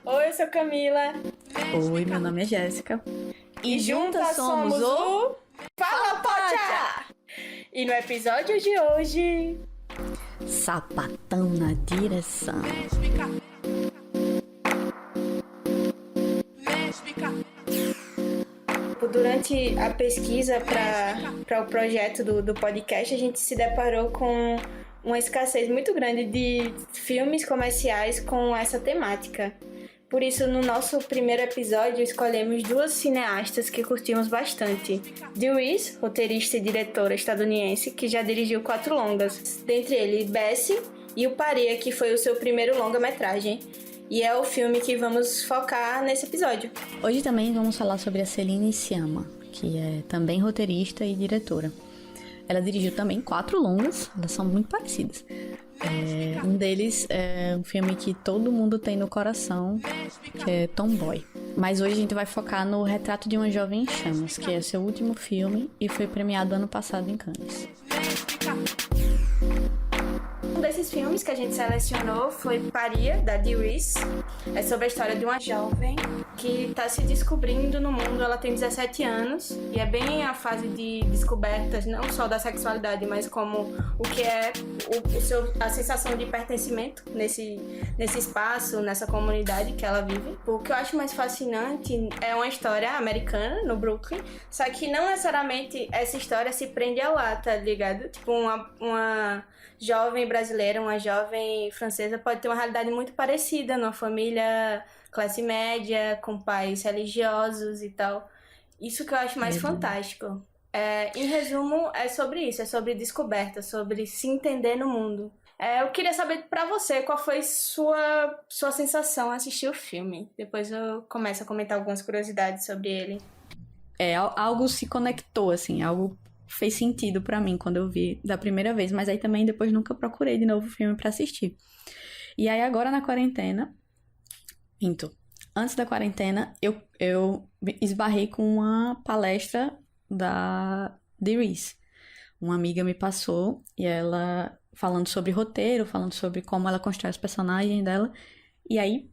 Oi, eu sou Camila. Oi, meu nome é Jéssica. E juntas somos o Fala Pocha! E no episódio de hoje... Sapatão na direção. Durante a pesquisa para o projeto do podcast, a gente se deparou com uma escassez muito grande de filmes comerciais com essa temática. Por isso, no nosso primeiro episódio, escolhemos duas cineastas que curtimos bastante. Dee Reese, roteirista e diretora estadunidense, que já dirigiu 4 longas, dentre eles Bessie e O Paria, que foi o seu primeiro longa-metragem. E é o filme que vamos focar nesse episódio. Hoje também vamos falar sobre a Celine Sciamma, que é também roteirista e diretora. Ela dirigiu também 4 longas, elas são muito parecidas. Um deles é um filme que todo mundo tem no coração, que é Tomboy. Mas hoje a gente vai focar no Retrato de uma Jovem em Chamas, que é seu último filme e foi premiado ano passado em Cannes. Um desses filmes que a gente selecionou foi Paria, da Dee Reese. É sobre a história de uma jovem que está se descobrindo no mundo. Ela tem 17 anos e é bem a fase de descobertas, não só da sexualidade, mas como o que é a sensação de pertencimento nesse espaço, nessa comunidade que ela vive. O que eu acho mais fascinante é uma história americana, no Brooklyn, só que não necessariamente essa história se prende a lá, tá ligado? Tipo, uma jovem brasileira, uma jovem francesa pode ter uma realidade muito parecida numa família classe média, com pais religiosos e tal. Isso que eu acho mais fantástico. Em resumo, é sobre isso, é sobre descoberta, sobre se entender no mundo. Eu queria saber pra você qual foi sua sensação ao assistir o filme. Depois eu começo a comentar algumas curiosidades sobre ele. Algo se conectou, assim, algo fez sentido pra mim quando eu vi da primeira vez, mas aí também depois nunca procurei de novo o filme pra assistir. E aí agora na quarentena, antes da quarentena, eu esbarrei com uma palestra da Dee Reese. Uma amiga me passou e ela falando sobre roteiro, falando sobre como ela constrói os personagens dela. E aí,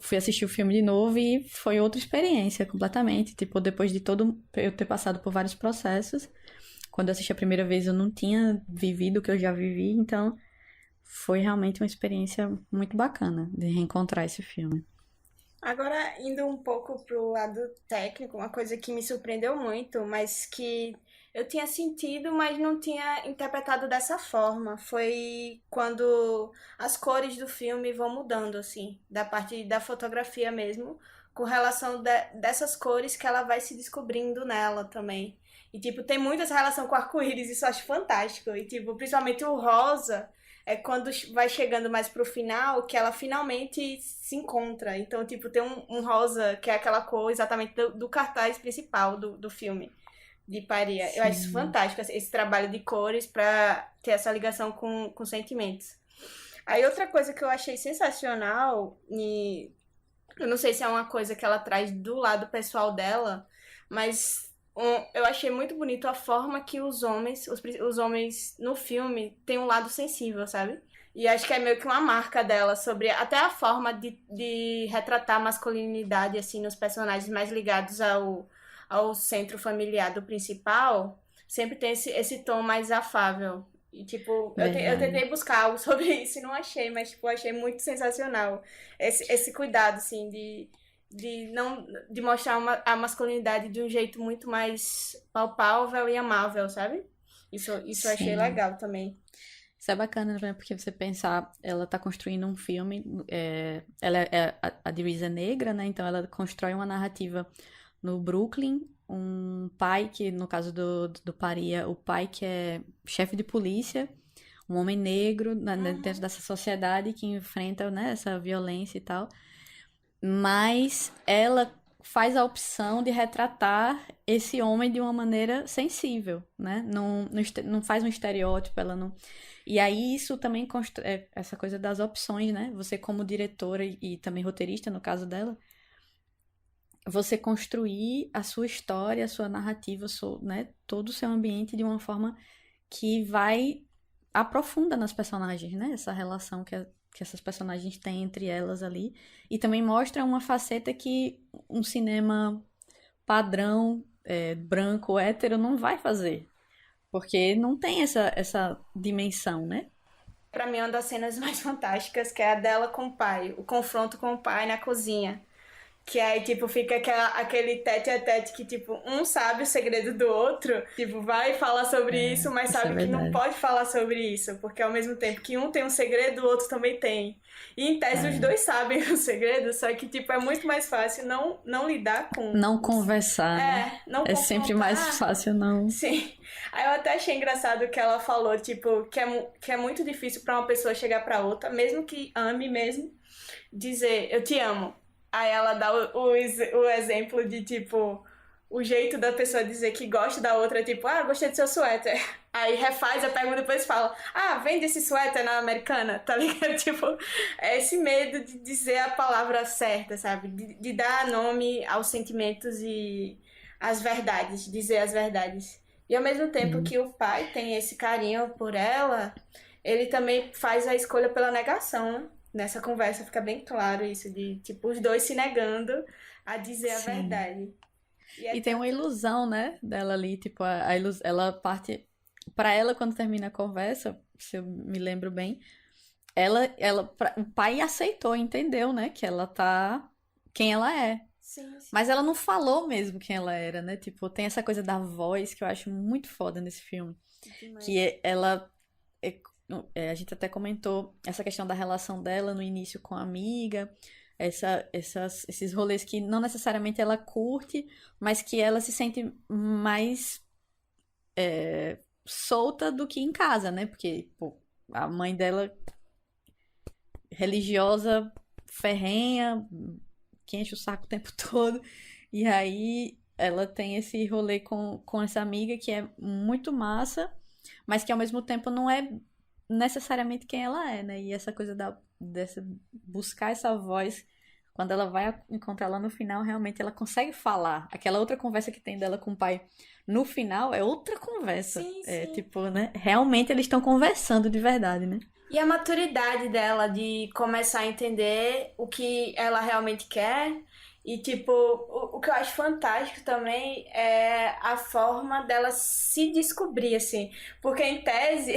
fui assistir o filme de novo e foi outra experiência completamente. Tipo, depois de eu ter passado por vários processos, quando eu assisti a primeira vez eu não tinha vivido o que eu já vivi, então foi realmente uma experiência muito bacana de reencontrar esse filme. Agora, indo um pouco pro lado técnico, uma coisa que me surpreendeu muito, mas que eu tinha sentido, mas não tinha interpretado dessa forma, foi quando as cores do filme vão mudando, assim, da parte da fotografia mesmo, com relação dessas cores que ela vai se descobrindo nela também. E, tipo, tem muita essa relação com o arco-íris, isso eu acho fantástico. E, tipo, principalmente o rosa é quando vai chegando mais pro final que ela finalmente se encontra. Então, tipo, tem um rosa que é aquela cor exatamente do cartaz principal do filme de Paria. Eu acho isso Sim. fantástico, esse trabalho de cores pra ter essa ligação com sentimentos. Aí outra coisa que eu achei sensacional, e eu não sei se é uma coisa que ela traz do lado pessoal dela, mas eu achei muito bonito a forma que os homens no filme têm um lado sensível, sabe? E acho que é meio que uma marca dela sobre até a forma de retratar a masculinidade, assim, nos personagens mais ligados ao centro familiar do principal, sempre tem esse tom mais afável. E, tipo, eu Verdade. tentei buscar algo sobre isso e não achei, mas, tipo, achei muito sensacional esse cuidado, assim, de mostrar a masculinidade de um jeito muito mais palpável e amável, sabe? Isso eu achei Sim. legal também. Isso é bacana, né? Porque você pensar, ela tá construindo um filme, a Dee Reese é negra, né? Então ela constrói uma narrativa no Brooklyn, um pai que, no caso do Paria, o pai que é chefe de polícia, um homem negro dentro dessa sociedade que enfrenta, né, essa violência e tal. Mas ela faz a opção de retratar esse homem de uma maneira sensível, né? Não faz um estereótipo, ela não. E aí isso também essa coisa das opções, né? Você como diretora e também roteirista, no caso dela, você construir a sua história, a sua narrativa, né? Todo o seu ambiente de uma forma que vai aprofunda nas personagens, né? Essa relação que essas personagens têm entre elas ali. E também mostra uma faceta que um cinema padrão, branco, hétero, não vai fazer. Porque não tem essa dimensão, né? Pra mim, uma das cenas mais fantásticas, que é a dela com o pai. O confronto com o pai na cozinha. Que aí, tipo, fica aquele tete a tete que, tipo, um sabe o segredo do outro. Tipo, vai falar sobre isso, mas sabe que não pode falar sobre isso. Porque ao mesmo tempo que um tem um segredo, o outro também tem. E em tese os dois sabem o segredo, só que, tipo, é muito mais fácil não lidar com... Não conversar, né? Não é sempre mais fácil não... Sim. Aí eu até achei engraçado que ela falou, tipo, que é muito difícil pra uma pessoa chegar pra outra, mesmo que ame mesmo, dizer, eu te amo. Aí ela dá o exemplo de, tipo, o jeito da pessoa dizer que gosta da outra é tipo, gostei do seu suéter. Aí refaz a pergunta e depois fala, vende esse suéter na Americana, tá ligado? Tipo, é esse medo de dizer a palavra certa, sabe? De dar nome aos sentimentos e às verdades, dizer as verdades. E ao mesmo tempo que o pai tem esse carinho por ela, ele também faz a escolha pela negação, né? Nessa conversa fica bem claro isso, de tipo, os dois se negando a dizer a verdade. E tem uma ilusão, né, dela ali, tipo, ela parte... Pra ela, quando termina a conversa, se eu me lembro bem, o pai aceitou, entendeu, né, que ela tá... quem ela é. Sim. Mas ela não falou mesmo quem ela era, né, tipo, tem essa coisa da voz que eu acho muito foda nesse filme. Demais. Que ela... a gente até comentou essa questão da relação dela no início com a amiga, esses rolês que não necessariamente ela curte, mas que ela se sente mais solta do que em casa, né? Porque a mãe dela, religiosa, ferrenha, que enche o saco o tempo todo, e aí ela tem esse rolê com essa amiga que é muito massa, mas que ao mesmo tempo não é necessariamente quem ela é, né? E essa coisa dessa buscar essa voz, quando ela vai encontrar lá no final, realmente ela consegue falar. Aquela outra conversa que tem dela com o pai no final é outra conversa. Sim. Tipo, né? Realmente eles estão conversando de verdade, né? E a maturidade dela de começar a entender o que ela realmente quer. E, tipo, o que eu acho fantástico também é a forma dela se descobrir, assim. Porque, em tese,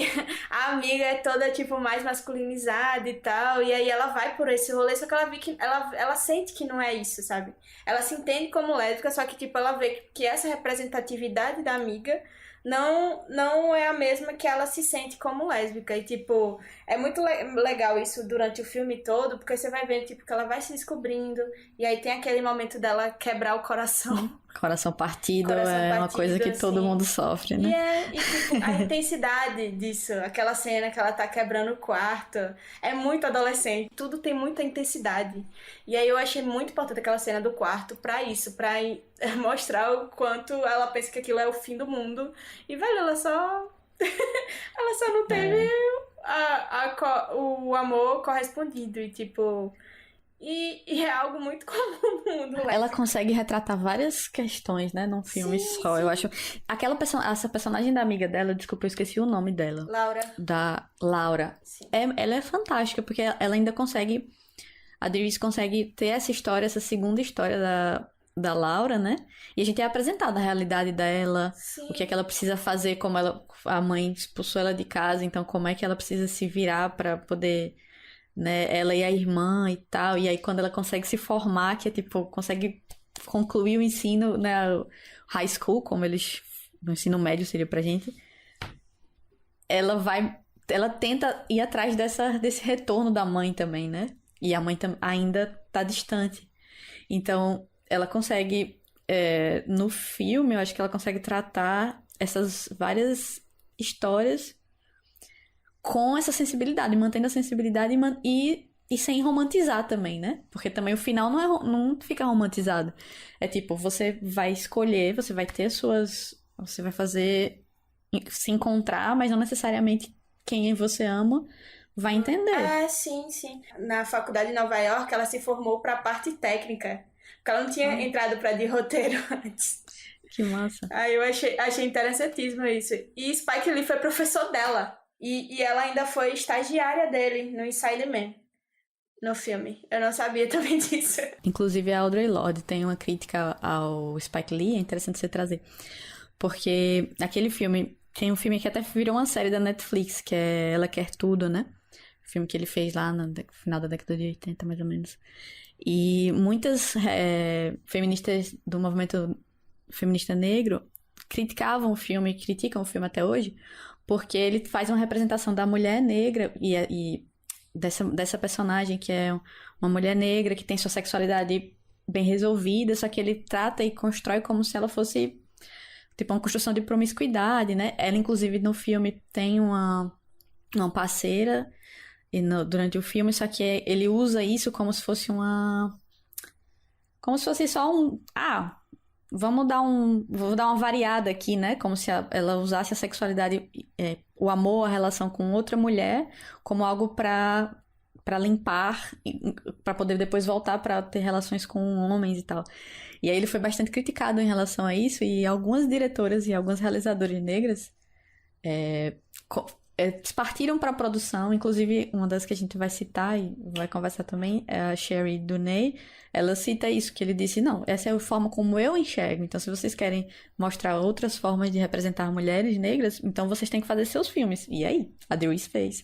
a amiga é toda, tipo, mais masculinizada e tal. E aí ela vai por esse rolê, só que ela vê que ela sente que não é isso, sabe? Ela se entende como lésbica, só que, tipo, ela vê que essa representatividade da amiga não é a mesma que ela se sente como lésbica. E, tipo, é muito legal isso durante o filme todo, porque você vai vendo, tipo, que ela vai se descobrindo, e aí tem aquele momento dela quebrar o coração. Coração partido é uma coisa que todo assim. mundo sofre, né? E tipo, a intensidade disso, aquela cena que ela tá quebrando o quarto, é muito adolescente, tudo tem muita intensidade. E aí eu achei muito importante aquela cena do quarto pra isso, pra mostrar o quanto ela pensa que aquilo é o fim do mundo. E, velho, ela só não teve o amor correspondido. E, tipo... E é algo muito comum no mundo. Ela consegue retratar várias questões, né, num filme só. Sim. Eu acho... essa personagem da amiga dela, desculpa, eu esqueci o nome dela. Laura. Da Laura. Sim. Ela é fantástica, porque ela ainda consegue... A Dries consegue ter essa história, essa segunda história da Laura, né? E a gente é apresentado a realidade dela, Sim. o que é que ela precisa fazer, como a mãe expulsou ela de casa, então como é que ela precisa se virar pra poder... né, ela e a irmã e tal, e aí quando ela consegue se formar, que é tipo, consegue concluir o ensino, né, o high school, como eles, no ensino médio seria pra gente, ela tenta ir atrás desse retorno da mãe também, né, e a mãe ainda tá distante, então ela consegue, no filme, eu acho que ela consegue tratar essas várias histórias com essa sensibilidade, mantendo a sensibilidade e sem romantizar também, né? Porque também o final não fica romantizado. É tipo, você vai escolher, você vai ter você vai fazer... se encontrar, mas não necessariamente quem você ama vai entender. Sim. Na faculdade de Nova York, ela se formou pra parte técnica. Porque ela não tinha entrado pra de roteiro antes. Que massa. Aí eu achei interessantíssimo isso. E Spike Lee foi professor dela. E ela ainda foi estagiária dele no Inside Man, no filme. Eu não sabia também disso. Inclusive, a Audre Lorde tem uma crítica ao Spike Lee, é interessante você trazer. Porque aquele filme, tem um filme que até virou uma série da Netflix, que é Ela Quer Tudo, né? O filme que ele fez lá no final da década de 80, mais ou menos. E muitas feministas do movimento feminista negro criticavam o filme, criticam o filme até hoje, porque ele faz uma representação da mulher negra e dessa personagem que é uma mulher negra que tem sua sexualidade bem resolvida, só que ele trata e constrói como se ela fosse tipo uma construção de promiscuidade, né? Ela, inclusive, no filme tem uma parceira durante o filme, só que ele usa isso como se fosse como se fosse só vou dar uma variada aqui, né? Como se ela usasse a sexualidade, o amor, a relação com outra mulher, como algo pra limpar, pra poder depois voltar pra ter relações com homens e tal. E aí ele foi bastante criticado em relação a isso, e algumas diretoras e alguns realizadores negras partiram para a produção, inclusive uma das que a gente vai citar e vai conversar também é a Sherry Dunay. Ela cita isso, que ele disse, não, essa é a forma como eu enxergo, então se vocês querem mostrar outras formas de representar mulheres negras, então vocês têm que fazer seus filmes. E aí? A Dewis fez,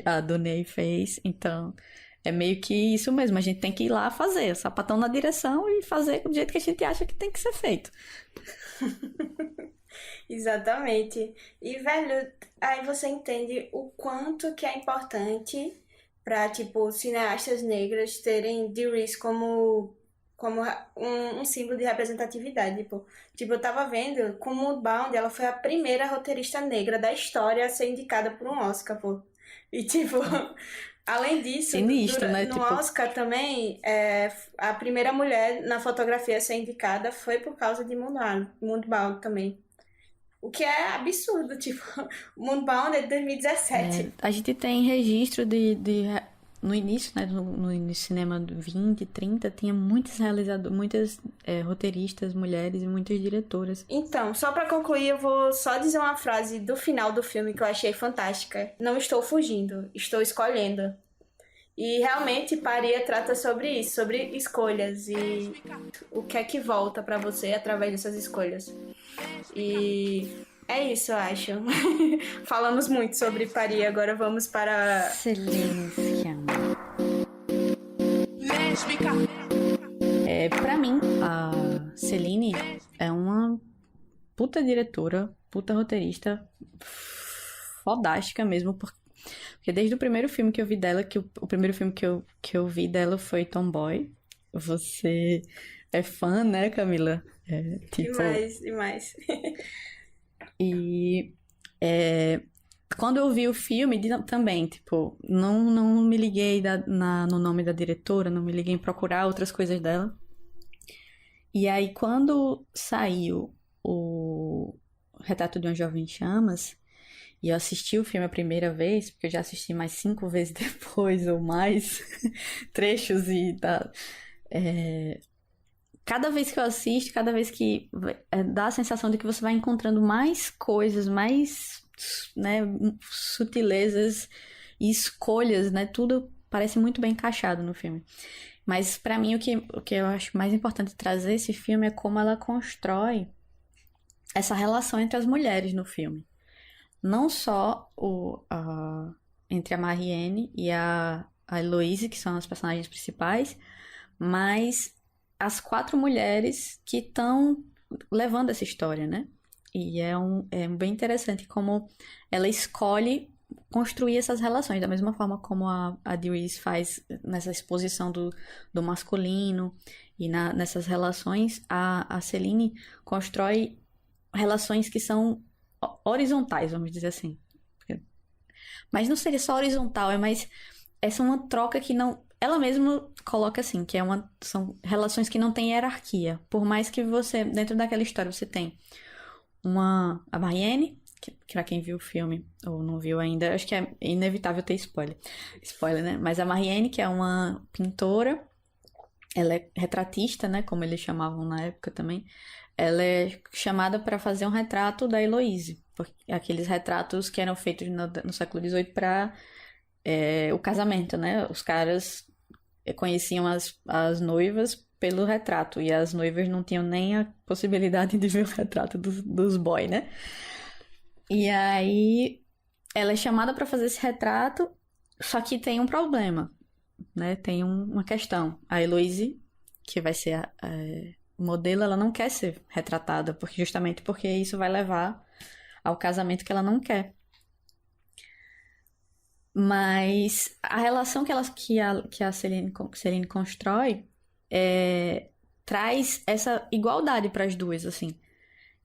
a Dunay fez, então é meio que isso mesmo, a gente tem que ir lá fazer, sapatão na direção e fazer do jeito que a gente acha que tem que ser feito. Exatamente. E, velho, aí você entende o quanto que é importante pra, tipo, cineastas negras terem Dee como um símbolo de representatividade, Tipo, eu tava vendo, com Moonbound, ela foi a primeira roteirista negra da história a ser indicada por um Oscar, pô. E, tipo, além disso, Sinistro, né? no Tipo, Oscar também, a primeira mulher na fotografia a ser indicada foi por causa de Moonbound também. O que é absurdo, tipo, Moonbound é de 2017. a gente tem registro no início, né, no cinema do 20, 30, tinha muitos realizadores, muitas roteiristas, mulheres e muitas diretoras. Então, só pra concluir, eu vou só dizer uma frase do final do filme que eu achei fantástica. Não estou fugindo, estou escolhendo. E realmente Paria trata sobre isso, sobre escolhas e o que é que volta pra você através dessas escolhas. E é isso, eu acho. Falamos muito sobre Paria, agora vamos para Celine Sciamma. Pra mim, a Celine é uma puta diretora, puta roteirista, fodástica mesmo, porque desde o primeiro filme que eu vi dela, o primeiro filme que eu vi dela foi Tomboy. Você é fã, né, Camila? Demais. E quando eu vi o filme também, tipo, não me liguei no nome da diretora, não me liguei em procurar outras coisas dela. E aí, quando saiu o Retrato de uma Jovem em Chamas, e eu assisti o filme a primeira vez, porque eu já assisti mais 5 vezes depois ou mais, trechos e tal. Cada vez que eu assisto, cada vez que dá a sensação de que você vai encontrando mais coisas, mais, né, sutilezas e escolhas, né? Tudo parece muito bem encaixado no filme. Mas pra mim o que eu acho mais importante trazer esse filme é como ela constrói essa relação entre as mulheres no filme. Não só entre a Marianne e a Heloise, que são as personagens principais, mas as 4 mulheres que estão levando essa história, né? E é bem interessante como ela escolhe construir essas relações, da mesma forma como a Dewis faz nessa exposição do masculino e nessas relações, a Celine constrói relações que são horizontais, vamos dizer assim. Mas não seria só horizontal, mas essa é uma troca que não... Ela mesma coloca assim, que são relações que não têm hierarquia. Por mais que você, dentro daquela história, você tem a Marianne, que pra quem viu o filme ou não viu ainda, acho que é inevitável ter spoiler. Spoiler, né? Mas a Marianne, que é uma pintora, ela é retratista, né? Como eles chamavam na época também. Ela é chamada para fazer um retrato da Heloise, aqueles retratos que eram feitos no século XVIII para o casamento, né? Os caras conheciam as noivas pelo retrato, e as noivas não tinham nem a possibilidade de ver o retrato dos boys, né? E aí ela é chamada para fazer esse retrato, só que tem um problema, né? Tem uma questão. A Heloise, que vai ser a modelo, ela não quer ser retratada, justamente porque isso vai levar ao casamento que ela não quer. Mas a relação que a Celine constrói traz essa igualdade para as duas, assim.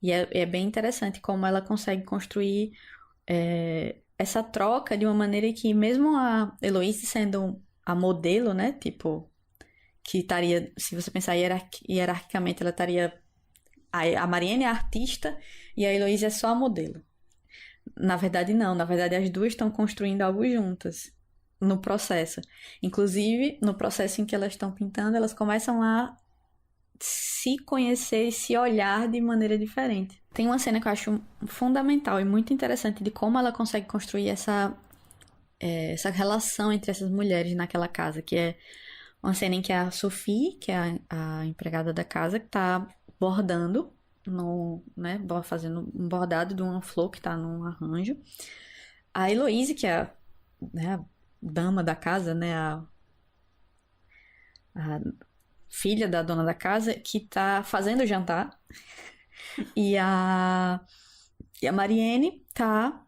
E é bem interessante como ela consegue construir essa troca de uma maneira que, mesmo a Heloise sendo a modelo, né? Tipo, que estaria, se você pensar hierarquicamente, ela estaria... A Marianne é a artista e a Heloise é só a modelo. Na verdade, não. Na verdade, as duas estão construindo algo juntas no processo. Inclusive, no processo em que elas estão pintando, elas começam a se conhecer e se olhar de maneira diferente. Tem uma cena que eu acho fundamental e muito interessante de como ela consegue construir essa relação entre essas mulheres naquela casa, que é uma cena em que a Sophie, que é a empregada da casa, que tá bordando, fazendo um bordado de uma flor que tá num arranjo. A Heloise, que é a dama da casa, né, a filha da dona da casa, que tá fazendo o jantar. E a Marianne tá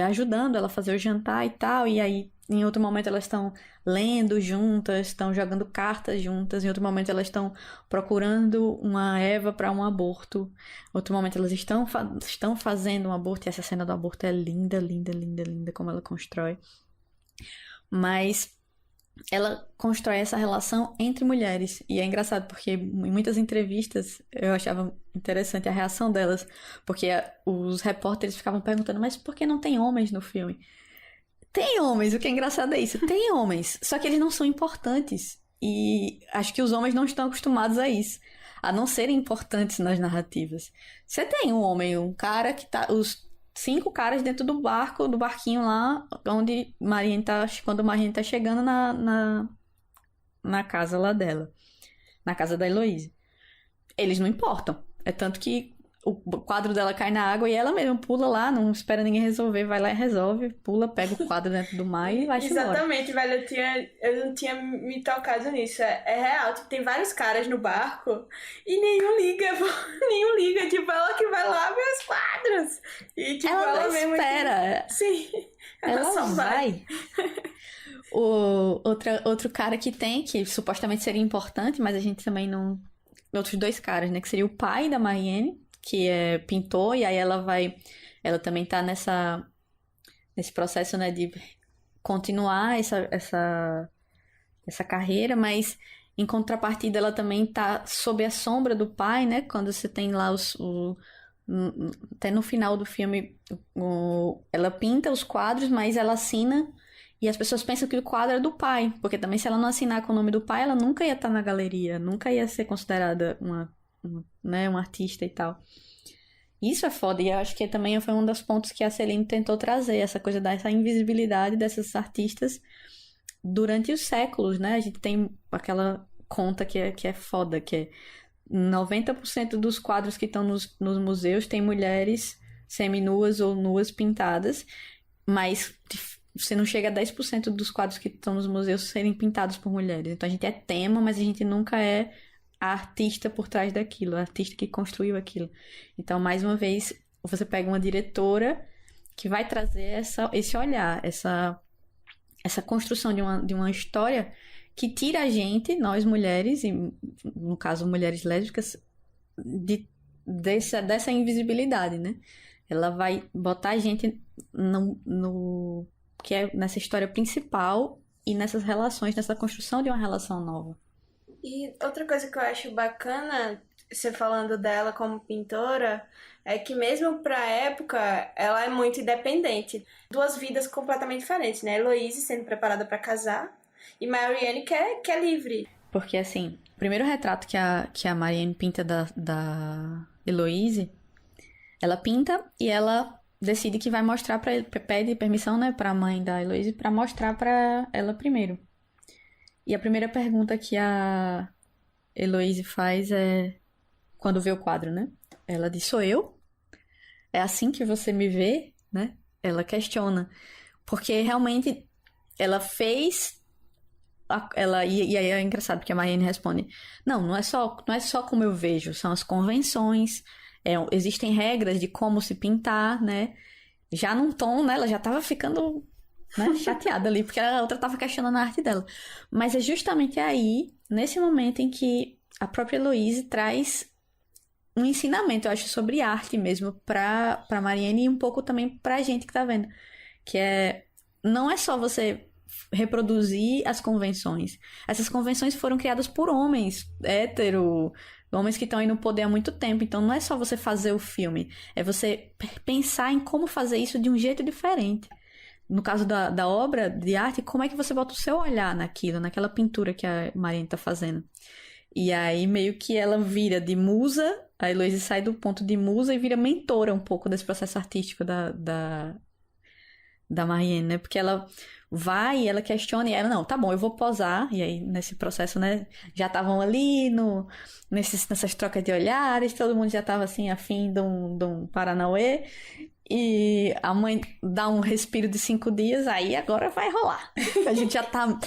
ajudando ela a fazer o jantar e tal. E aí, em outro momento, elas estão lendo juntas, estão jogando cartas juntas. Em outro momento, elas estão procurando uma Eva para um aborto. Em outro momento, elas estão fazendo um aborto. E essa cena do aborto é linda, linda, linda, linda, como ela constrói. Mas ela constrói essa relação entre mulheres. E é engraçado porque em muitas entrevistas eu achava interessante a reação delas, porque os repórteres ficavam perguntando: mas por que não tem homens no filme? Tem homens, o que é engraçado é isso, tem homens, só que eles não são importantes. E acho que os homens não estão acostumados a isso, a não serem importantes nas narrativas. Você tem um homem, um cara que tá... Os 5 caras dentro do barquinho lá, onde quando Marianne tá chegando na casa lá dela, na casa da Heloise. Eles não importam. É tanto que o quadro dela cai na água e ela mesma pula lá, não espera ninguém resolver, vai lá e resolve, pula, pega o quadro dentro do mar e vai embora. Exatamente, velho, eu não tinha me tocado nisso. É real, tipo, tem vários caras no barco e nenhum liga, tipo, ela que vai lá ver os quadros. E tipo, ela mesmo espera. Sim, ela só vai. Outro cara que supostamente seria importante, mas a gente também não... Outros 2 caras, né? Que seria o pai da Marianne, que é pintor, e aí ela também tá nesse processo, né, de continuar essa carreira, mas em contrapartida ela também tá sob a sombra do pai, né? Quando você tem lá até no final do filme, ela pinta os quadros, mas ela assina. E as pessoas pensam que o quadro é do pai, porque também se ela não assinar com o nome do pai, ela nunca ia estar na galeria, nunca ia ser considerada uma artista e tal. Isso é foda, e eu acho que também foi um dos pontos que a Celine tentou trazer, essa coisa dessa invisibilidade dessas artistas durante os séculos, né? A gente tem aquela conta que é foda, que é 90% dos quadros que estão nos museus tem mulheres seminuas ou nuas pintadas, mas você não chega a 10% dos quadros que estão nos museus serem pintados por mulheres. Então a gente é tema, mas a gente nunca é a artista por trás daquilo, a artista que construiu aquilo. Então, mais uma vez, você pega uma diretora que vai trazer esse olhar, essa construção de uma história que tira a gente, nós mulheres, e no caso mulheres lésbicas, dessa invisibilidade, né? Ela vai botar a gente no que é nessa história principal e nessas relações, nessa construção de uma relação nova. E outra coisa que eu acho bacana, você falando dela como pintora, é que mesmo pra época, ela é muito independente. 2 vidas completamente diferentes, né? Heloise sendo preparada pra casar e Marianne que é livre. Porque, assim, o primeiro retrato que a Marianne pinta da Heloise Ela pinta e ela decide que vai mostrar pra ele, pede permissão, né, pra mãe da Heloise pra mostrar pra ela primeiro. E a primeira pergunta que a Heloise faz é quando vê o quadro, né? Ela diz: sou eu? É assim que você me vê, né? Ela questiona. Porque realmente ela fez. E aí é engraçado porque a Marianne responde: não é só como eu vejo, são as convenções, existem regras de como se pintar, né? Já num tom, né? Ela já tava ficando, né, chateada ali, porque a outra tava questionando a arte dela. Mas é justamente aí, nesse momento, em que a própria Heloise traz um ensinamento, eu acho, sobre arte mesmo, pra Marianne e um pouco também pra gente que tá vendo. Que não é só você reproduzir as convenções. Essas convenções foram criadas por homens hétero, homens que estão aí no poder há muito tempo. Então não é só você fazer o filme, é você pensar em como fazer isso de um jeito diferente. No caso da obra de arte, como é que você bota o seu olhar naquilo, naquela pintura que a Marianne tá fazendo. E aí meio que ela vira de musa, a Heloise sai do ponto de musa e vira mentora um pouco desse processo artístico da Marianne, né? Porque ela vai e ela questiona e ela, não, tá bom, eu vou posar. E aí, nesse processo, né? Já estavam ali nessas trocas de olhares, todo mundo já tava assim, afim de um Paranauê. E a mãe dá um respiro de 5 dias, aí agora vai rolar. A gente já tá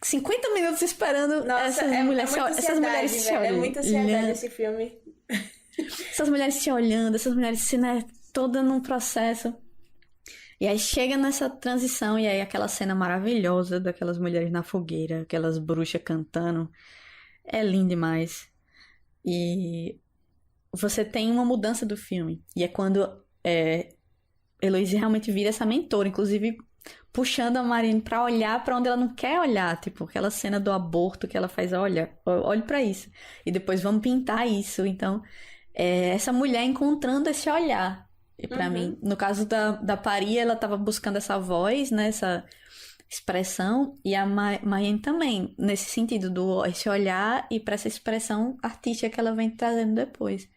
50 minutos esperando. Nossa, essas mulheres se olhando. É muita ansiedade esse filme. Essas mulheres se olhando, essas mulheres se, né, toda num processo. E aí chega nessa transição e aí aquela cena maravilhosa daquelas mulheres na fogueira, aquelas bruxas cantando. É lindo demais. E você tem uma mudança do filme. E é quando Heloise realmente vira essa mentora, inclusive puxando a Marianne pra olhar pra onde ela não quer olhar. Tipo, aquela cena do aborto que ela faz, olha, olhe pra isso. E depois vamos pintar isso. Então, essa mulher encontrando esse olhar. E pra mim, no caso da Paris, ela tava buscando essa voz, né, essa expressão, e a Marianne também, nesse sentido, esse olhar e pra essa expressão artística que ela vem trazendo depois.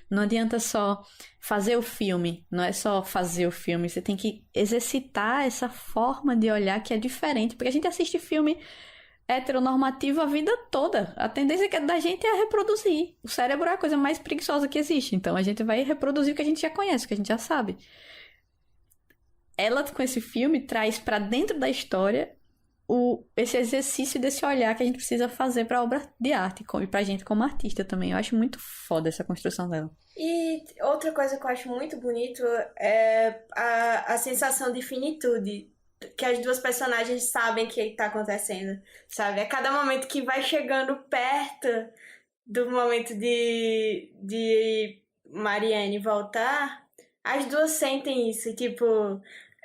Não adianta só fazer o filme, não é só fazer o filme, você tem que exercitar essa forma de olhar que é diferente, porque a gente assiste filme heteronormativo a vida toda. A tendência da gente é reproduzir. O cérebro é a coisa mais preguiçosa que existe. Então a gente vai reproduzir o que a gente já conhece, o que a gente já sabe. Ela, com esse filme, traz pra dentro da história esse exercício desse olhar que a gente precisa fazer pra obra de arte e pra gente como artista também. Eu acho muito foda essa construção dela. E outra coisa que eu acho muito bonito é a sensação de finitude que as duas personagens sabem que tá acontecendo, sabe? A cada momento que vai chegando perto do momento de Marianne voltar, as duas sentem isso, tipo...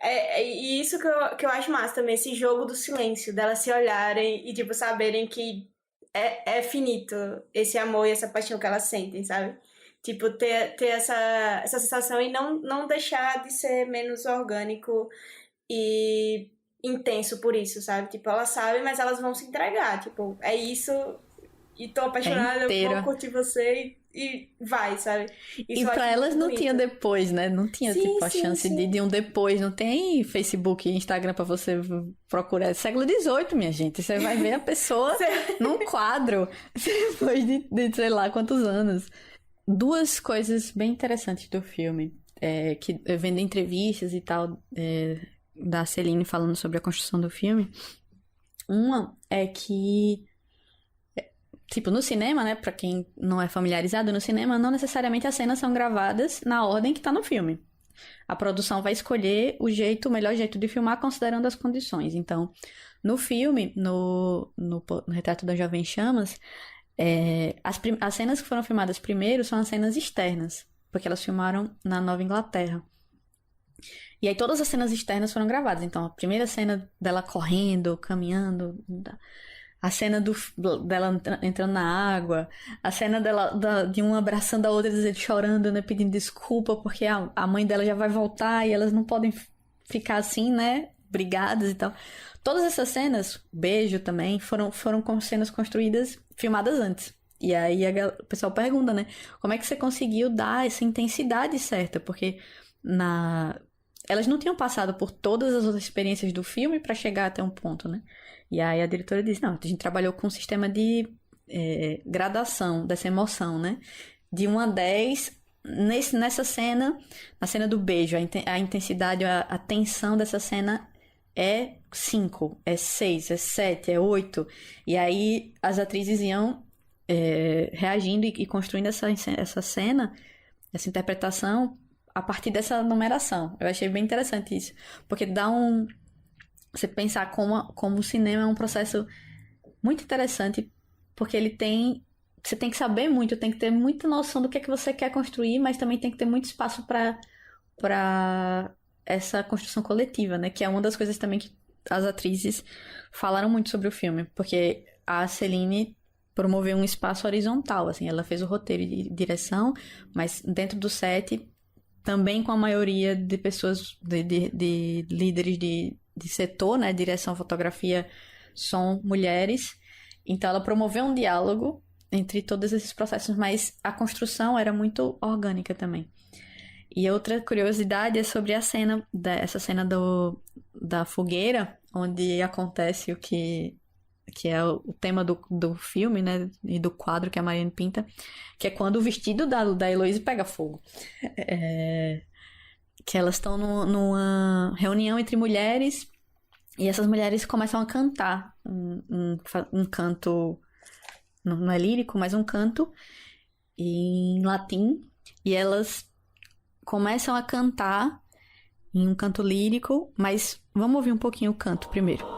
E isso que eu acho massa também, esse jogo do silêncio, delas se olharem e, tipo, saberem que é finito esse amor e essa paixão que elas sentem, sabe? Tipo, ter essa sensação e não deixar de ser menos orgânico e intenso por isso, sabe? Tipo, elas sabem, mas elas vão se entregar. Tipo, é isso, e tô apaixonada, eu vou curtir você e vai, sabe? Isso e pra elas não tinha depois, né? Não tinha, tipo, a chance de um depois. Não tem Facebook e Instagram pra você procurar. É século XVIII, minha gente. Você vai ver a pessoa num quadro depois de sei lá quantos anos. Duas coisas bem interessantes do filme, que eu vendo entrevistas e tal, da Celine falando sobre a construção do filme. Uma é que, tipo, no cinema, né, pra quem não é familiarizado, no cinema não necessariamente as cenas são gravadas na ordem que tá no filme. A produção vai escolher o melhor jeito de filmar considerando as condições. Então, no filme, no Retrato da Jovem Chamas, as cenas que foram filmadas primeiro são as cenas externas, porque elas filmaram na Nova Inglaterra. E aí todas as cenas externas foram gravadas. Então, a primeira cena dela correndo, caminhando, a cena dela entrando na água, a cena de um abraçando a outra, chorando, né, pedindo desculpa, porque a mãe dela já vai voltar e elas não podem ficar assim, né, brigadas e tal. Todas essas cenas, beijo também, foram com cenas construídas, filmadas antes. E aí o pessoal pergunta, né? Como é que você conseguiu dar essa intensidade certa? Porque elas não tinham passado por todas as outras experiências do filme para chegar até um ponto, né? E aí a diretora disse, não, a gente trabalhou com um sistema de gradação dessa emoção, né? De 1 a 10, nessa cena, na cena do beijo, a intensidade, a tensão dessa cena é 5, é 6, é 7, é 8. E aí as atrizes iam reagindo e construindo essa cena, essa interpretação, a partir dessa numeração. Eu achei bem interessante isso. Porque dá você pensar como o cinema é um processo muito interessante, porque você tem que saber muito, tem que ter muita noção do que é que você quer construir, mas também tem que ter muito espaço para essa construção coletiva, né? Que é uma das coisas também que as atrizes falaram muito sobre o filme, porque a Celine promoveu um espaço horizontal, assim, ela fez o roteiro e direção, mas dentro do set, também com a maioria de pessoas, de líderes de setor, né? Direção, fotografia, som, mulheres. Então ela promoveu um diálogo entre todos esses processos, mas a construção era muito orgânica também. E outra curiosidade é sobre essa cena da fogueira, onde acontece o que é o tema do filme, né, e do quadro que a Mariane pinta, que é quando o vestido da Heloísa pega fogo. Que elas estão numa reunião entre mulheres e essas mulheres começam a cantar um canto, não é lírico, mas um canto em latim, e elas começam a cantar em um canto lírico, mas vamos ouvir um pouquinho o canto primeiro.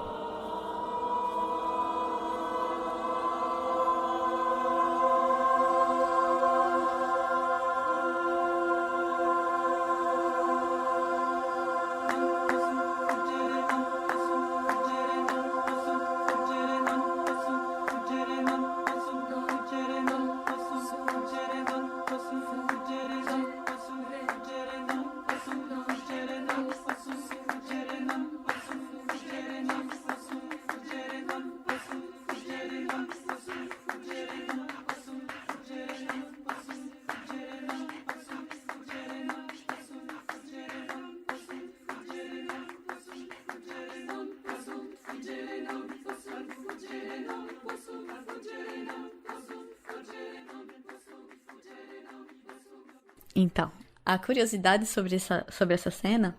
Então, a curiosidade sobre essa cena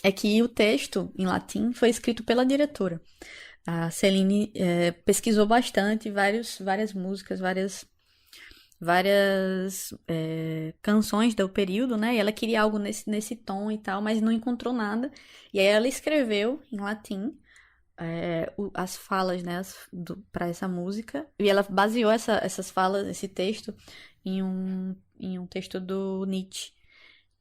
é que o texto em latim foi escrito pela diretora. A Celine pesquisou bastante várias músicas, várias canções do período, né? E ela queria algo nesse tom e tal, mas não encontrou nada. E aí ela escreveu em latim as falas, né, para essa música. E ela baseou essas falas, esse texto, em um texto do Nietzsche.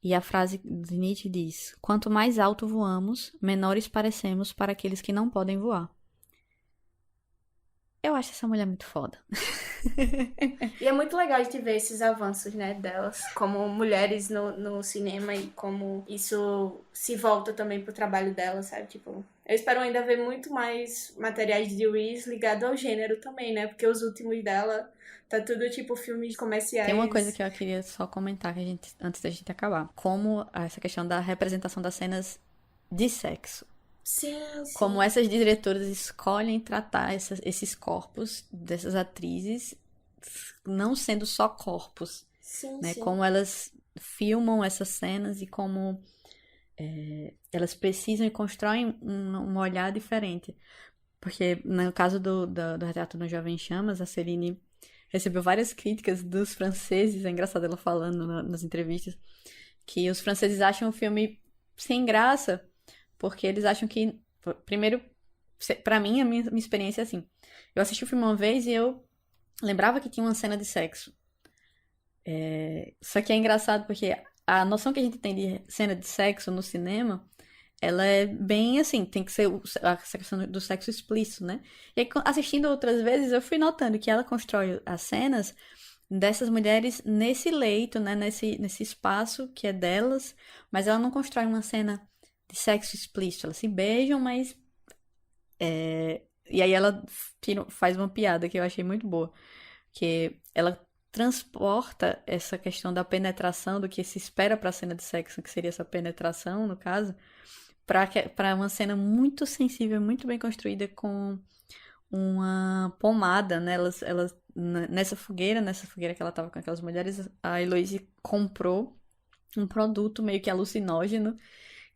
E a frase de Nietzsche diz: quanto mais alto voamos, menores parecemos para aqueles que não podem voar. Eu acho essa mulher muito foda. E é muito legal de ver esses avanços, né, delas, como mulheres no cinema e como isso se volta também pro trabalho delas, sabe? Tipo, eu espero ainda ver muito mais materiais de Reese ligado ao gênero também, né? Porque os últimos dela tá tudo tipo filmes comerciais. Tem uma coisa que eu queria só comentar antes da gente acabar. Como essa questão da representação das cenas de sexo. Sim. Como essas diretoras escolhem tratar esses corpos dessas atrizes não sendo só corpos. Sim, né? sim. Como elas filmam essas cenas e como elas precisam e constroem um olhar diferente. Porque no caso do Retrato no Jovem Chamas, a Celine recebeu várias críticas dos franceses, é engraçado ela falando nas entrevistas, que os franceses acham o filme sem graça, porque eles acham que, primeiro, pra mim, a minha experiência é assim, eu assisti o filme uma vez e eu lembrava que tinha uma cena de sexo. Só que é engraçado porque a noção que a gente tem de cena de sexo no cinema, ela é bem assim, tem que ser a questão do sexo explícito, né? E aí, assistindo outras vezes, eu fui notando que ela constrói as cenas dessas mulheres nesse leito, né? Nesse espaço que é delas, mas ela não constrói uma cena de sexo explícito. Elas se beijam, mas... E aí ela faz uma piada que eu achei muito boa. Porque ela transporta essa questão da penetração, do que se espera pra cena de sexo, que seria essa penetração, no caso, pra uma cena muito sensível, muito bem construída, com uma pomada, né? Nessa fogueira que ela tava com aquelas mulheres, a Heloise comprou um produto meio que alucinógeno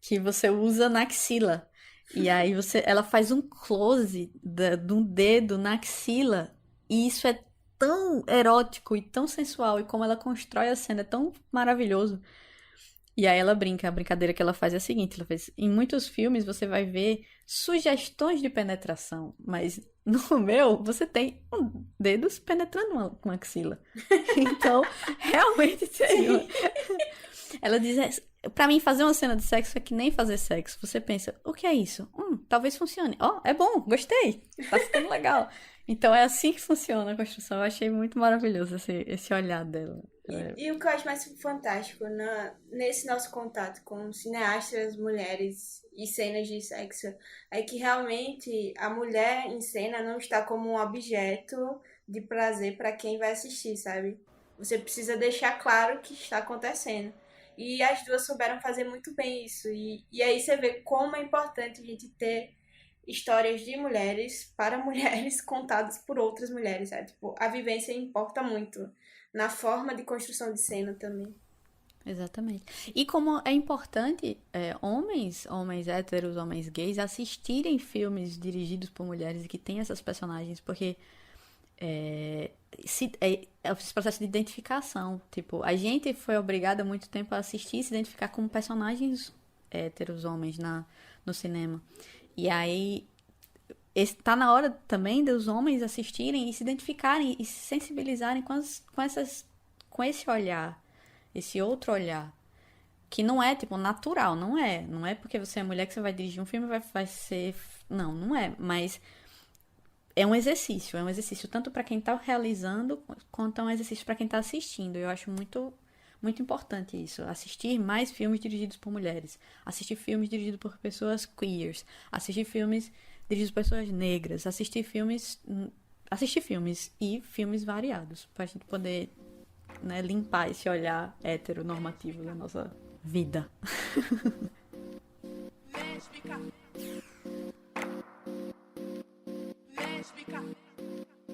que você usa na axila. E aí ela faz um close de um dedo na axila. E isso é tão erótico e tão sensual. E como ela constrói a cena é tão maravilhoso. E aí ela brinca, a brincadeira que ela faz é a seguinte, ela faz, em muitos filmes você vai ver sugestões de penetração, mas no meu você tem dedos penetrando uma axila. Então, realmente tem ela diz, pra mim fazer uma cena de sexo é que nem fazer sexo. Você pensa, o que é isso? Talvez funcione. É bom, gostei, tá ficando legal. Então é assim que funciona a construção. Eu achei muito maravilhoso esse olhar dela. E o que eu acho mais fantástico nesse nosso contato com cineastas, mulheres e cenas de sexo é que realmente a mulher em cena não está como um objeto de prazer para quem vai assistir, sabe? Você precisa deixar claro o que está acontecendo. E as duas souberam fazer muito bem isso. E aí você vê como é importante a gente ter histórias de mulheres para mulheres contadas por outras mulheres, sabe? Tipo, a vivência importa muito na forma de construção de cena também. Exatamente. E como é importante homens héteros, homens gays, assistirem filmes dirigidos por mulheres e que tem essas personagens, porque é esse processo de identificação. Tipo, a gente foi obrigada há muito tempo a assistir e se identificar como personagens héteros, homens no cinema. E aí está na hora também dos homens assistirem e se identificarem e se sensibilizarem com esse olhar, esse outro olhar, que não é, tipo, natural, não é porque você é mulher que você vai dirigir um filme e vai ser, não é, mas é um exercício tanto para quem tá realizando quanto é um exercício para quem tá assistindo. Eu acho muito muito importante isso, assistir mais filmes dirigidos por mulheres, assistir filmes dirigidos por pessoas queers, assistir filmes dirigidos por pessoas negras, assistir filmes e filmes variados, pra gente poder, né, limpar esse olhar heteronormativo da nossa vida.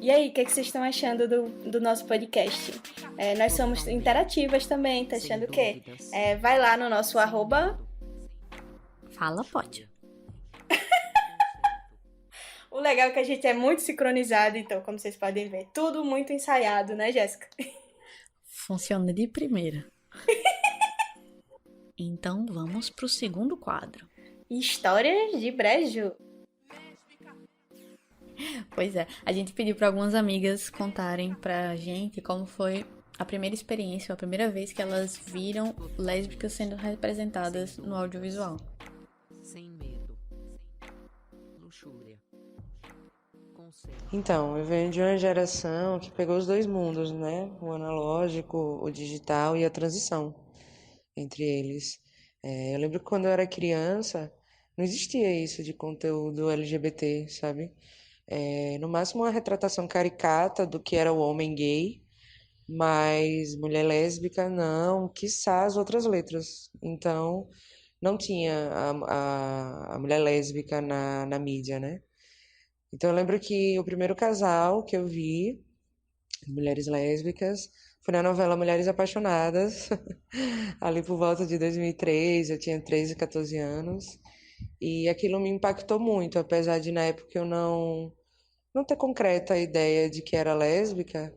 E aí, o que vocês estão achando do nosso podcast? Nós somos interativas também, tá achando o quê? Vai lá no nosso @ Fala, pode. O legal é que a gente é muito sincronizado, então, como vocês podem ver, tudo muito ensaiado, né, Jéssica? Funciona de primeira. Então, vamos pro segundo quadro. Histórias de brejo. Pois é, a gente pediu para algumas amigas contarem pra gente como foi a primeira experiência, a primeira vez que elas viram lésbicas sendo representadas no audiovisual. Sem medo. Luxúria. Então, eu venho de uma geração que pegou os dois mundos, né? O analógico, o digital e a transição entre eles. Eu lembro que quando eu era criança, não existia isso de conteúdo LGBT, sabe? No máximo uma retratação caricata do que era o homem gay, mas mulher lésbica não, quiçá as outras letras. Então, não tinha a mulher lésbica na mídia, né? Então, eu lembro que o primeiro casal que eu vi, mulheres lésbicas, foi na novela Mulheres Apaixonadas, ali por volta de 2003, eu tinha 13, 14 anos, e aquilo me impactou muito, apesar de na época eu não ter concreta a ideia de que era lésbica,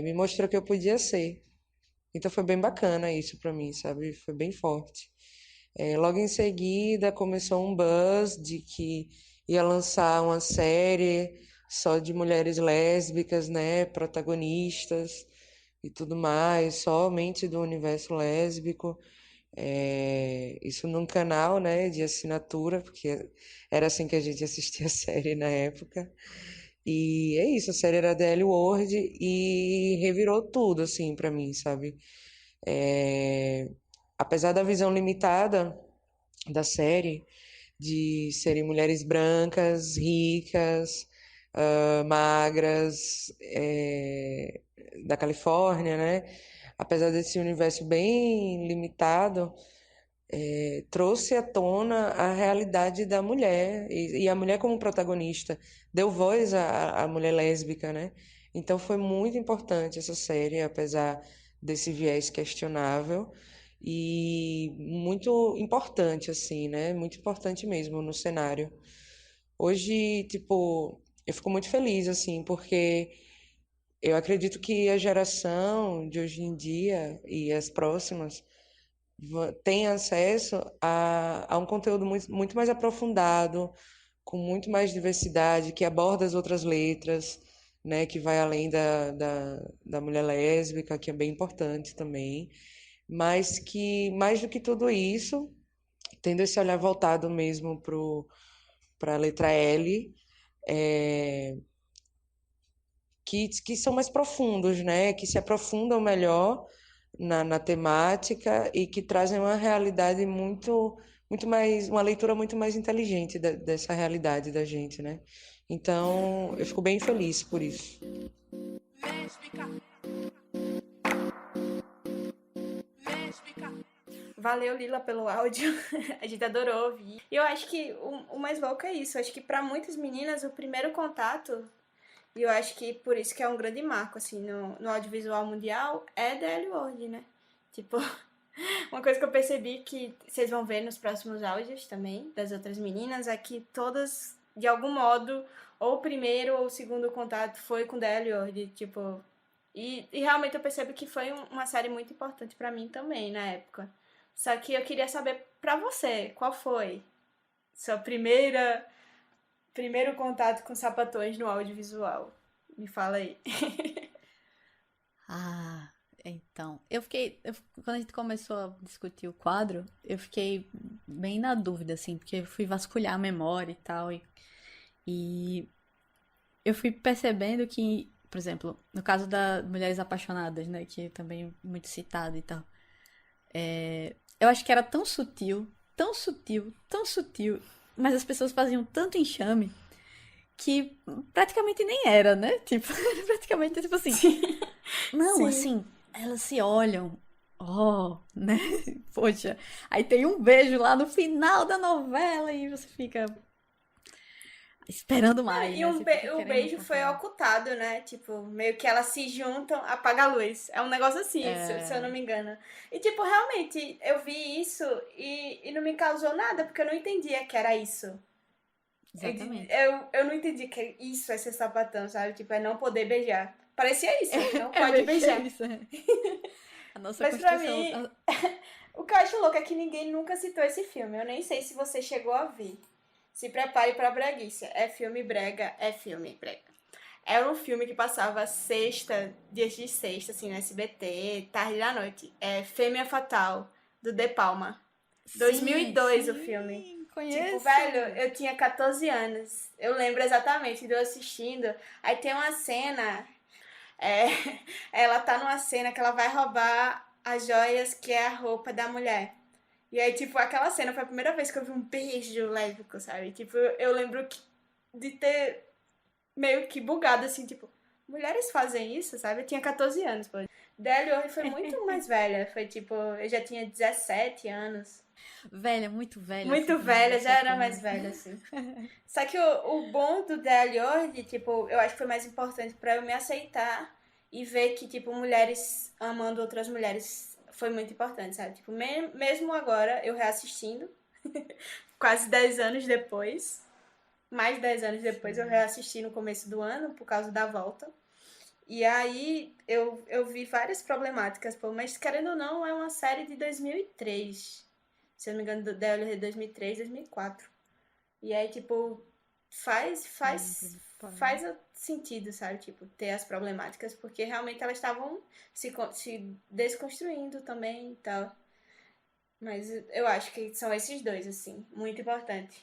me mostrou que eu podia ser. Então foi bem bacana isso pra mim, sabe? Foi bem forte. Logo em seguida começou um buzz de que ia lançar uma série só de mulheres lésbicas, né? Protagonistas e tudo mais, somente do universo lésbico. Isso num canal, né, de assinatura, porque era assim que a gente assistia a série na época. E é isso, a série era da Ellie Ward e revirou tudo, assim, pra mim, sabe? Apesar da visão limitada da série, de serem mulheres brancas, ricas, magras, da Califórnia, né? Apesar desse universo bem limitado, trouxe à tona a realidade da mulher e a mulher como protagonista, deu voz à mulher lésbica, né? Então foi muito importante essa série, apesar desse viés questionável e muito importante assim, né? Muito importante mesmo no cenário. Hoje, tipo, eu fico muito feliz assim, porque eu acredito que a geração de hoje em dia e as próximas tem acesso a um conteúdo muito mais aprofundado, com muito mais diversidade, que aborda as outras letras, né, que vai além da mulher lésbica, que é bem importante também, mas que, mais do que tudo isso, tendo esse olhar voltado mesmo para a letra L, é, que são mais profundos, né, que se aprofundam melhor na temática e que trazem uma realidade muito mais, uma leitura muito mais inteligente dessa realidade da gente, né? Então, eu fico bem feliz por isso. Valeu, Lila, pelo áudio. A gente adorou ouvir. E eu acho que o mais louco é isso. Eu acho que pra muitas meninas o primeiro contato, e eu acho que por isso que é um grande marco, assim, no audiovisual mundial, é da Ellie, né? Tipo, uma coisa que eu percebi que vocês vão ver nos próximos áudios também, das outras meninas, é que todas, de algum modo, ou o primeiro ou o segundo contato foi com The Ellie, tipo... E realmente eu percebo que foi uma série muito importante pra mim também, na época. Só que eu queria saber pra você, qual foi seu primeiro contato com sapatões no audiovisual? Me fala aí. Ah, então. Quando a gente começou a discutir o quadro, eu fiquei bem na dúvida, assim, porque eu fui vasculhar a memória e tal, e eu fui percebendo que, por exemplo, no caso das Mulheres Apaixonadas, né, que é também muito citado e tal, eu acho que era tão sutil, tão sutil, tão sutil, mas as pessoas faziam tanto enxame que praticamente nem era, né? Tipo, praticamente tipo assim. Não, Sim. assim, elas se olham. Oh, né? Poxa. Aí tem um beijo lá no final da novela e você fica esperando mais, E né? Você fica o querendo beijo foi acompanhar. ocultado, né? Tipo, meio que elas se juntam, apaga a luz. É um negócio assim, se eu não me engano. E, tipo, realmente, eu vi isso e não me causou nada, porque eu não entendia que era isso. Exatamente. Eu não entendi que isso é ser sapatão, sabe? Tipo, é não poder beijar. Parecia isso, não É pode meio que beijar. isso, é. A nossa Mas pra construção. mim, o que eu acho louco é que ninguém nunca citou esse filme. Eu nem sei se você chegou a ver. Se prepare pra breguice. É filme brega, é filme brega. Era um filme que passava sexta, dias de sexta, assim, no SBT, tarde da noite. É Fêmea Fatal, do De Palma. 2002 o filme. Sim, Tipo, conheço. velho, eu tinha 14 anos. Eu lembro exatamente de eu assistindo. Aí tem uma cena. é, ela tá numa cena que ela vai roubar as joias que é a roupa da mulher. E aí, tipo, aquela cena foi a primeira vez que eu vi um beijo lésbico, sabe? Tipo, eu lembro de ter meio que bugado, assim, tipo, mulheres fazem isso, sabe? Eu tinha 14 anos, pô. Deli foi muito mais velha. Foi tipo, eu já tinha 17 anos. Velha, muito velha, assim, Muito com velha, já 17 era mais anos. velha, assim. Só que o bom do Deli, tipo, eu acho que foi mais importante pra eu me aceitar e ver que, tipo, mulheres amando outras mulheres foi muito importante, sabe? Tipo, mesmo agora, eu reassistindo, quase 10 anos depois, mais 10 anos depois, eu Sim. reassisti no começo do ano, por causa da volta. E aí eu vi várias problemáticas, pô, mas querendo ou não, é uma série de 2003. Se eu não me engano, dela é 2003, 2004. E aí, tipo, faz faz faz sentido, sabe? Tipo, ter as problemáticas, porque realmente elas estavam se desconstruindo também e tal. Mas eu acho que são esses dois, assim, muito importante.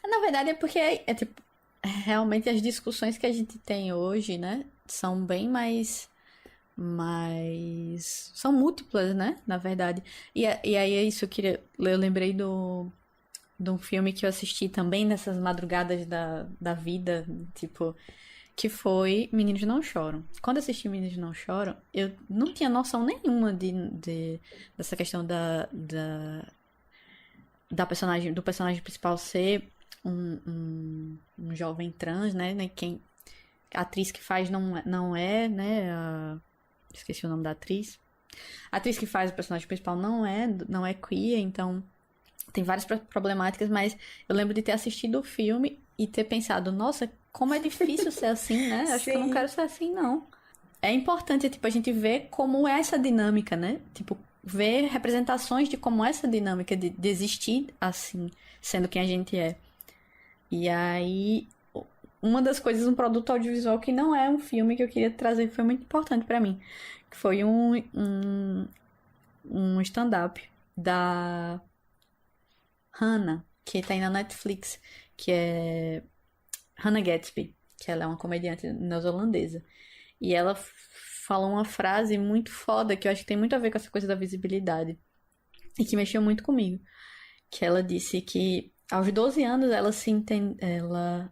Na verdade é porque tipo, realmente as discussões que a gente tem hoje, né, são bem mais são múltiplas, né, na verdade. E aí é isso, eu lembrei de um filme que eu assisti também nessas madrugadas da vida, tipo, que foi Meninos Não Choram. Quando eu assisti Meninos Não Choram, eu não tinha noção nenhuma dessa questão da personagem, do personagem principal ser um jovem trans, né? A atriz que faz não é, né? Esqueci o nome da atriz. A atriz que faz o personagem principal não é queer, então tem várias problemáticas, mas eu lembro de ter assistido o filme e ter pensado, nossa, como é difícil ser assim, né? Acho que eu não quero ser assim, não. É importante, tipo, a gente ver como é essa dinâmica, né? Tipo, ver representações de como é essa dinâmica de existir assim, sendo quem a gente é. E aí, uma das coisas, um produto audiovisual que não é um filme que eu queria trazer, que foi muito importante pra mim, que foi um stand-up da Hannah, que tá aí na Netflix, que é Hannah Gadsby, que ela é uma comediante neozelandesa. E ela falou uma frase muito foda, que eu acho que tem muito a ver com essa coisa da visibilidade, e que mexeu muito comigo. Que ela disse que aos 12 anos ela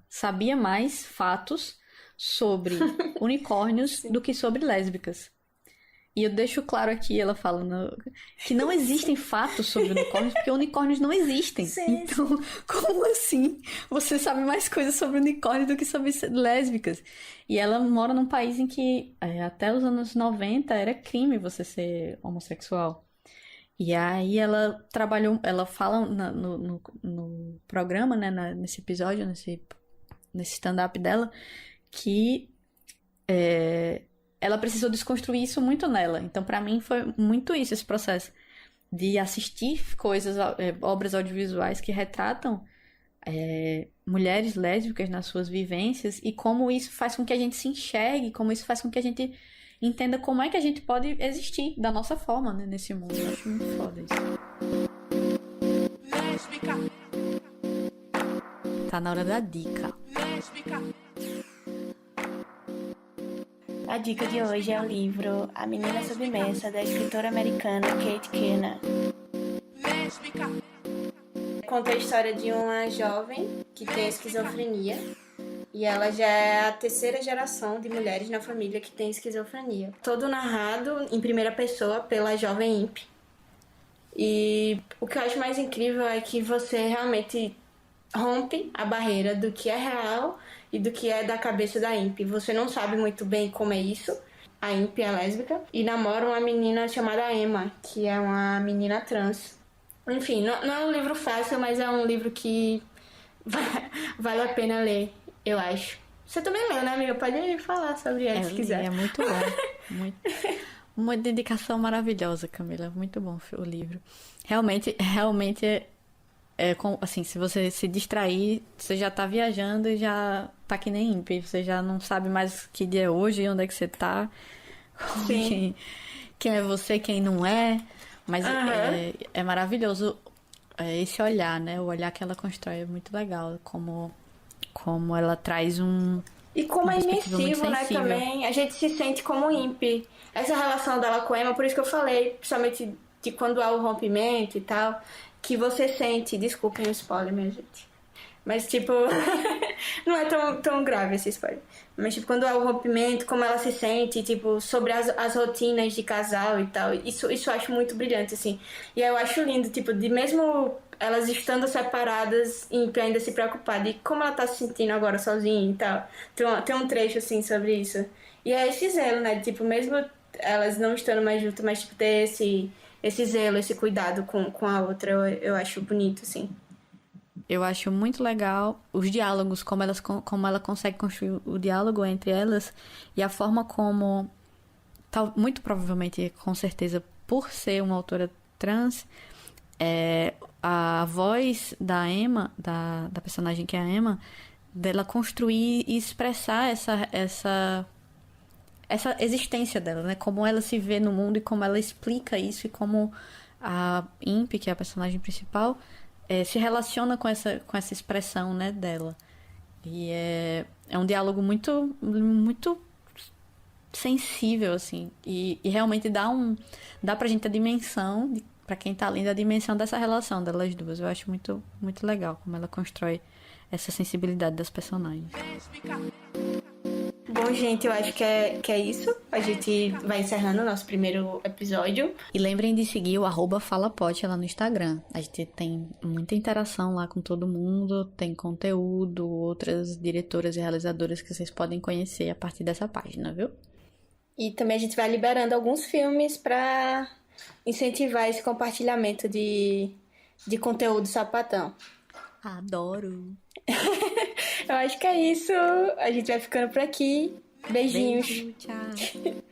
sabia mais fatos sobre unicórnios do que sobre lésbicas. E eu deixo claro aqui, ela falando que não existem fatos sobre unicórnios, porque unicórnios não existem. Sim. Então, como assim você sabe mais coisas sobre unicórnios do que sobre lésbicas? E ela mora num país em que até os anos 90 era crime você ser homossexual. E aí ela fala no programa, né, nesse episódio, nesse stand-up dela, que ela precisou desconstruir isso muito nela. Então, pra mim, foi muito isso, esse processo de assistir obras audiovisuais que retratam mulheres lésbicas nas suas vivências e como isso faz com que a gente se enxergue, como isso faz com que a gente entenda como é que a gente pode existir da nossa forma, né, nesse mundo. Eu acho muito foda isso. Lésbica. Tá na hora da dica. Lésbica. A dica de hoje é o livro A Menina Submersa, da escritora americana Kate Kearney. Lésbica. Conta a história de uma jovem que tem esquizofrenia. E ela já é a terceira geração de mulheres na família que tem esquizofrenia. Todo narrado em primeira pessoa pela jovem Imp. E o que eu acho mais incrível é que você realmente rompe a barreira do que é real e do que é da cabeça da Imp. Você não sabe muito bem como é isso. A Imp é lésbica e namora uma menina chamada Emma, que é uma menina trans. Enfim, não é um livro fácil, mas é um livro que vale a pena ler, eu acho. Você também leu, né, amiga? Pode falar sobre ele se quiser. É muito bom. Uma dedicação maravilhosa, Camila. Muito bom o livro. Realmente assim, se você se distrair, você já tá viajando e já tá que nem ímpio. Você já não sabe mais que dia é hoje, onde é que você tá, quem é você, quem não é. Mas é maravilhoso esse olhar, né? O olhar que ela constrói é muito legal. Como ela traz E como é imersivo, né, também. A gente se sente como Imp. Essa relação dela com a Emma, por isso que eu falei, principalmente de quando há o rompimento e tal, que você sente... Desculpem o spoiler, minha gente. Mas, tipo... não é tão grave esse spoiler. Mas, tipo, quando há o rompimento, como ela se sente, tipo, sobre as rotinas de casal e tal. Isso eu acho muito brilhante, assim. E eu acho lindo, tipo, de mesmo elas estando separadas, Imp ainda se preocupar de como ela tá se sentindo agora sozinha e tal. Tem um trecho, assim, sobre isso. E é esse zelo, né? Tipo, mesmo elas não estando mais juntas, mas, tipo, ter esse zelo, esse cuidado com a outra, eu acho bonito, assim. Eu acho muito legal os diálogos, como ela consegue construir o diálogo entre elas e a forma como, muito provavelmente, com certeza, por ser uma autora trans, a voz da Emma, da personagem que é a Emma, dela construir e expressar essa existência dela, né? Como ela se vê no mundo e como ela explica isso e como a Imp, que é a personagem principal, se relaciona com essa expressão, né, dela. E é um diálogo muito, muito sensível, assim. E realmente dá pra gente a dimensão pra quem tá lendo a dimensão dessa relação delas duas. Eu acho muito, muito legal como ela constrói essa sensibilidade das personagens. lésbica, Bom, gente, eu acho que é isso. A gente vai encerrando o nosso primeiro episódio. E lembrem de seguir o @falapote lá no Instagram. A gente tem muita interação lá com todo mundo, tem conteúdo, outras diretoras e realizadoras que vocês podem conhecer a partir dessa página, viu? E também a gente vai liberando alguns filmes pra incentivar esse compartilhamento de conteúdo sapatão. Adoro! Eu acho que é isso. A gente vai ficando por aqui. Beijinhos. Beijo, tchau!